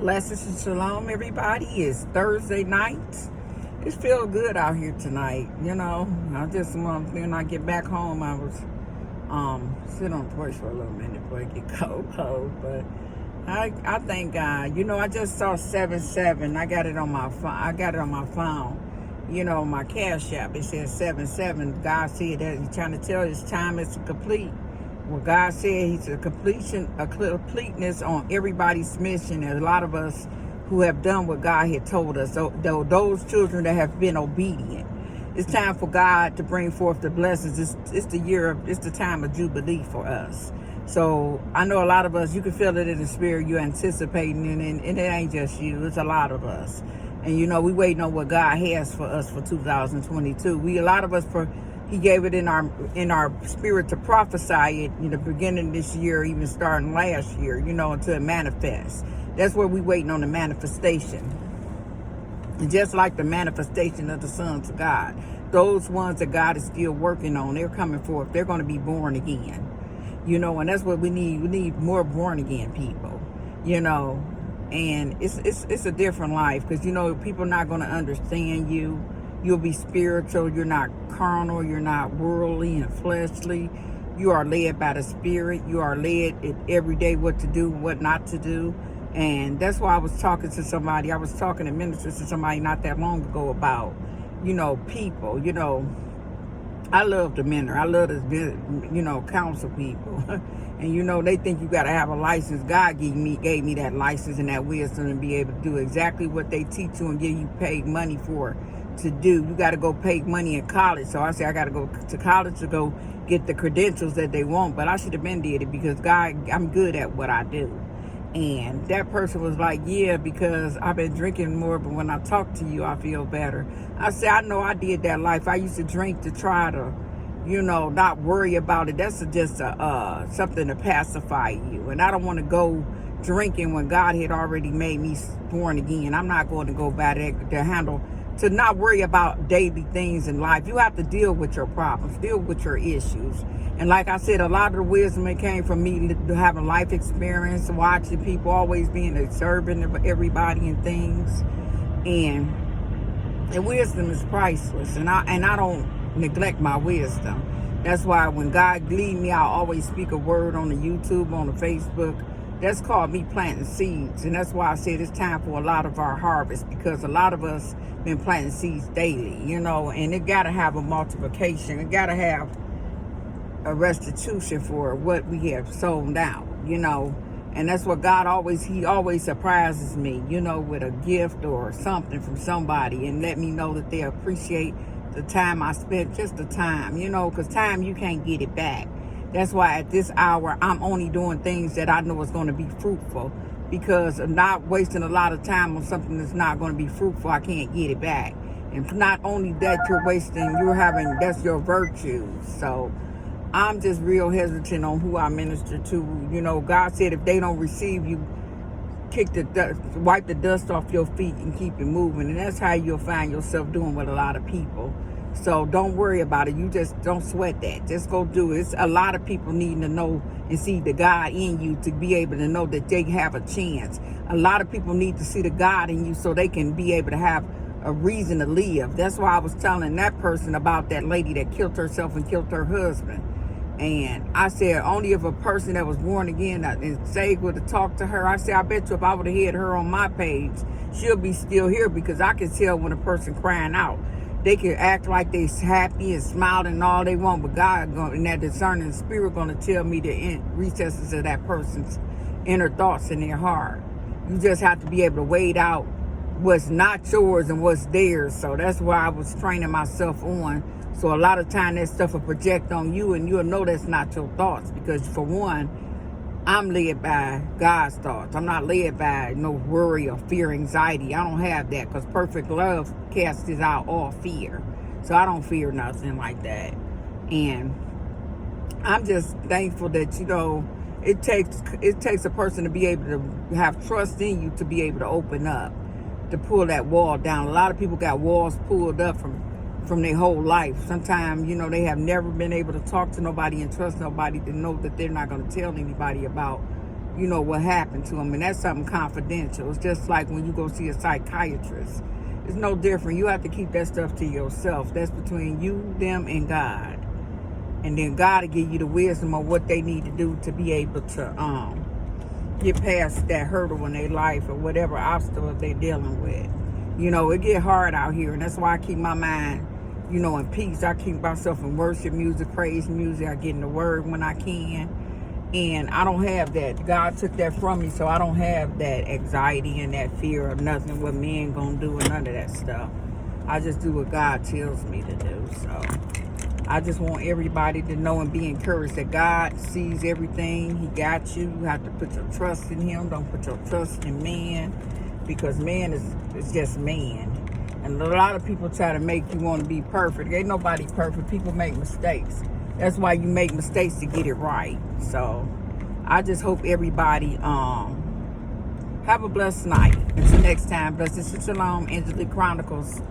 Blessings and shalom, everybody. It's Thursday night. It feels good out here tonight. I just when I get back home, I was sit on the porch for a little minute before it get cold. But I thank God. I just saw 7-7. I got it on my phone. My cash app. It says 7-7. God said that He's trying to tell His time is complete. Well, God said He's a completeness on everybody's mission. And a lot of us who have done what God had told us. So those children that have been obedient. It's time for God to bring forth the blessings. It's the time of Jubilee for us. So I know a lot of us, you can feel it in the spirit. You're anticipating, and it ain't just you. It's a lot of us. And we waiting on what God has for us for 2022. A lot of us He gave it in our spirit to prophesy it in the beginning of this year, even starting last year, until it manifests. That's where we waiting on the manifestation. And just like the manifestation of the sons of God, those ones that God is still working on, they're coming forth. They're going to be born again, and that's what we need. We need more born again people, and it's a different life because, people are not going to understand you. You'll be spiritual. You're not carnal. You're not worldly and fleshly. You are led by the Spirit. You are led every day what to do, what not to do. And that's why I was talking to somebody. I was talking to ministers to somebody not that long ago about, people. I love to mentor. I love to, counsel people. And, they think you got to have a license. God gave me that license and that wisdom to be able to do exactly what they teach you and give you paid money for to do. You got to go pay money in college. So I say I got to go to college to go get the credentials that they want. But I should have been did it because God, I'm good at what I do. And that person was like, yeah, because I've been drinking more, but when I talk to you, I feel better. I said, I know I did that life. I used to drink to try to, not worry about it. That's just something to pacify you. And I don't want to go drinking when God had already made me born again. I'm not going to go back to not worry about daily things in life. You have to deal with your problems, deal with your issues. And like I said, a lot of the wisdom it came from me having life experience, watching people, always being observant of everybody and things. And wisdom is priceless. And I don't neglect my wisdom. That's why when God lead me, I always speak a word on the YouTube, on the Facebook. That's called me planting seeds. And that's why I said it's time for a lot of our harvest, because a lot of us been planting seeds daily, and it got to have a multiplication. It got to have a restitution for what we have sown out, and that's what God He always surprises me, with a gift or something from somebody and let me know that they appreciate the time I spent, just the time, because time, you can't get it back. That's why at this hour, I'm only doing things that I know is going to be fruitful, because of not wasting a lot of time on something that's not going to be fruitful. I can't get it back. And not only that, that's your virtue. So I'm just real hesitant on who I minister to. God said if they don't receive you, wipe the dust off your feet and keep it moving. And that's how you'll find yourself doing with a lot of people. So don't worry about it. You just don't sweat that. Just go do it. It's a lot of people needing to know and see the God in you to be able to know that they have a chance. A lot of people need to see the God in you so they can be able to have a reason to live. That's why I was telling that person about that lady that killed herself and killed her husband. And I said, only if a person that was born again and saved would have talked to her. I said, I bet you if I would have had her on my page, she'll be still here, because I can tell when a person crying out. They can act like they're happy and smiling and all they want, but God and that discerning spirit going to tell me the recesses of that person's inner thoughts in their heart. You just have to be able to wade out what's not yours and what's theirs. So that's why I was training myself on. So a lot of time that stuff will project on you, and you'll know that's not your thoughts, because for one, I'm led by God's thoughts. I'm not led by no worry or fear, anxiety. I don't have that, because perfect love casts out all fear. So I don't fear nothing like that. And I'm just thankful that, it takes a person to be able to have trust in you to be able to open up, to pull that wall down. A lot of people got walls pulled up from their whole life. Sometimes, they have never been able to talk to nobody and trust nobody to know that they're not going to tell anybody about you know, what happened to them. And that's something confidential. It's just like when you go see a psychiatrist. It's no different. You have to keep that stuff to yourself. That's between you, them, and God. And then God will give you the wisdom of what they need to do to be able to get past that hurdle in their life or whatever obstacle they're dealing with. You know, it get hard out here, and that's why I keep my mind, you know, in peace. I keep myself in worship music, praise music. I get in the word when I can. And I don't have that. God took that from me, so I don't have that anxiety and that fear of nothing, what men gonna do and none of that stuff. I just do what God tells me to do. So I just want everybody to know and be encouraged that God sees everything. He got you. You have to put your trust in him. Don't put your trust in man, because man is just man. And a lot of people try to make you want to be perfect. Ain't nobody perfect. People make mistakes. That's why you make mistakes, to get it right. So I just hope everybody have a blessed night. Until next time, blessed Shalom, Angelic Chronicles.